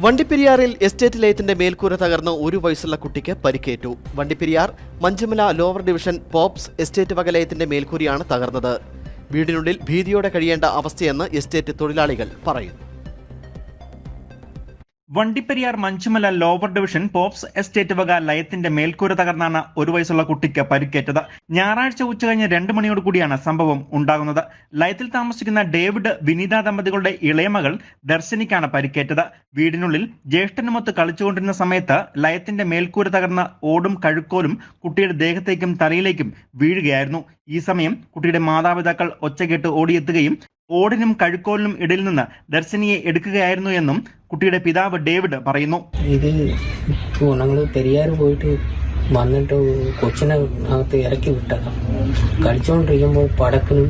വണ്ടിപ്പെരിയാറിൽ estate ലയത്തിന്റെ മേൽക്കൂര തകർന്ന് 1 വയസ്സുള്ള കുട്ടിക്ക് പരിക്കേറ്റു. Vandiperiyar Manjumala lower division pops estate വക ലയത്തിന്റെ മേൽക്കൂരയാണ് തകർന്നത്. വീടിനുള്ളിൽ ഭീതിയോടെ കഴിയേണ്ട അവസ്ഥയെന്ന് എസ്റ്റേറ്റ് തൊഴിലാളികൾ പറയുന്നു. Vandiperiyar Manjumala lower division pops estate വക ലയത്തിന്റെ മേൽക്കൂര തകർന്നാണ് 1 വയസ്സുള്ള കുട്ടിക്ക് പരിക്കേറ്റത്. ഞായറാഴ്ച ഉച്ചകഴിഞ്ഞ് 2 മണിയോട് കൂടിയാണ് സംഭവം ഉണ്ടാകുന്നത്. ലയത്തിൽ താമസിക്കുന്ന ഡേവിഡ് വിനീത ദമ്പതികളുടെ ഇളയ മകൾ ദർശനിക്കാണ് പരിക്കേറ്റത്. വീടിനുള്ളിൽ ജ്യേഷ്ഠനുമൊത്ത് കളിച്ചുകൊണ്ടിരുന്ന സമയത്ത് ലയത്തിന്റെ മേൽക്കൂര തകർന്ന ഓടും കഴുക്കോലും കുട്ടിയുടെ ദേഹത്തേക്കും തലയിലേക്കും വീഴുകയായിരുന്നു. ഈ സമയം കുട്ടിയുടെ മാതാപിതാക്കൾ ഒച്ചകേട്ട് ഓടിയെത്തുകയും ഓടിനും കഴുക്കോലിനും ഇടയിൽ നിന്ന് ദർശനിയെ എടുക്കുകയായിരുന്നു എന്നും കുട്ടിയുടെ പിതാവ് ഡേവിഡ് പറയുന്നു. ഇത് ഞങ്ങൾ പെരിയാർ പോയിട്ട് വന്നിട്ട് കൊച്ചിനെ അകത്ത് ഇറക്കി വിട്ടതാണ്. കളിച്ചുകൊണ്ടിരിക്കുമ്പോൾ പടക്കിനും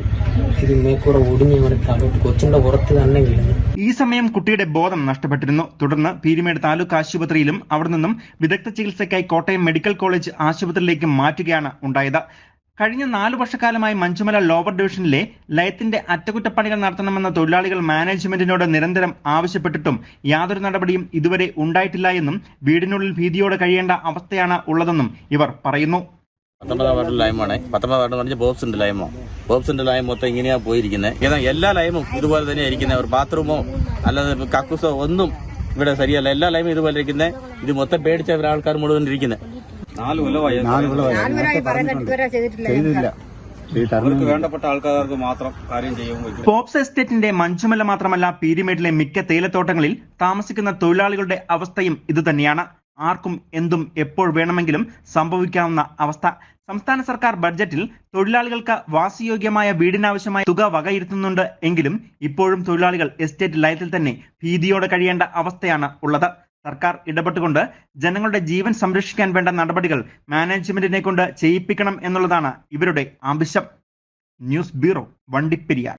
ഇത് മേക്കൂറ ഒടിഞ്ഞ് ഞങ്ങളുടെ താഴോട്ട് കൊച്ചിന്റെ പുറത്ത് തന്നെ വീഴുന്നു. ഈ സമയം കുട്ടിയുടെ ബോധം നഷ്ടപ്പെട്ടിരുന്നു. തുടർന്ന് പീരുമേട് താലൂക്ക് ആശുപത്രിയിലും അവിടെ നിന്നും വിദഗ്ധ ചികിത്സയ്ക്കായി കോട്ടയം മെഡിക്കൽ കോളേജ് ആശുപത്രിയിലേക്ക് മാറ്റുകയാണ് ഉണ്ടായത്. കഴിഞ്ഞ 4 വർഷക്കാലമായി മഞ്ചുമല ലോവർ ഡിവിഷനിലെ ലയത്തിന്റെ അറ്റകുറ്റപ്പണികൾ നടത്തണമെന്ന തൊഴിലാളികൾ മാനേജ്മെന്റിനോട് നിരന്തരം ആവശ്യപ്പെട്ടിട്ടും യാതൊരു നടപടിയും ഇതുവരെ ഉണ്ടായിട്ടില്ല എന്നും വീടിനുള്ളിൽ ഭീതിയോടെ കഴിയേണ്ട അവസ്ഥയാണ് ഉള്ളതെന്നും ഇവർ പറയുന്നു. 19 വാർഡിൽ ലൈമാണ്. 19 വാർഡ് പറഞ്ഞ ബോബ്സിന്റെ ലൈമോ ബോബ്സിന്റെ ലൈം മൊത്തം ഇങ്ങനെയാ പോയിരിക്കുന്നത്. എല്ലാ ലൈമും ഇതുപോലെ തന്നെ ഇരിക്കുന്നത്. ഒരു ബാത്റൂമോ അല്ലാതെ കക്കൂസോ ഒന്നും ഇവിടെ ശരിയല്ല. എല്ലാ ലൈമും ഇതുപോലെ ഇരിക്കുന്നത്. ഇത് മൊത്തം പേടിച്ച ആൾക്കാർ മുഴുവൻ ഇരിക്കുന്നത്. 4 കൊല്ലമായി വേണ്ടപ്പെട്ട ആൾക്കാർക്ക് മാത്രം കാര്യം ചെയ്യും. പോപ്സ് എസ്റ്റേറ്റിന്റെ മഞ്ചുമല മാത്രമല്ല പീരുമേട്ടിലെ മിക്ക തേയിലത്തോട്ടങ്ങളിൽ താമസിക്കുന്ന തൊഴിലാളികളുടെ അവസ്ഥയും ഇതുതന്നെയാണ്. ആർക്കും എന്തും എപ്പോൾ വേണമെങ്കിലും സംഭവിക്കാവുന്ന അവസ്ഥ. സംസ്ഥാന സർക്കാർ ബഡ്ജറ്റിൽ തൊഴിലാളികൾക്ക് വാസയോഗ്യമായ വീടിനാവശ്യമായ തുക വകയിരുത്തുന്നുണ്ട് എങ്കിലും ഇപ്പോഴും തൊഴിലാളികൾ എസ്റ്റേറ്റ് ലയത്തിൽ തന്നെ ഭീതിയോടെ കഴിയേണ്ട അവസ്ഥയാണ് ഉള്ളത്. സർക്കാർ ഇടപെട്ടുകൊണ്ട് ജനങ്ങളുടെ ജീവൻ സംരക്ഷിക്കാൻ വേണ്ട നടപടികൾ മാനേജ്മെന്റിനെ കൊണ്ട് ചെയ്യിപ്പിക്കണം എന്നുള്ളതാണ് ഇവരുടെ ആവശ്യം. News bureau, Vandiperiyar.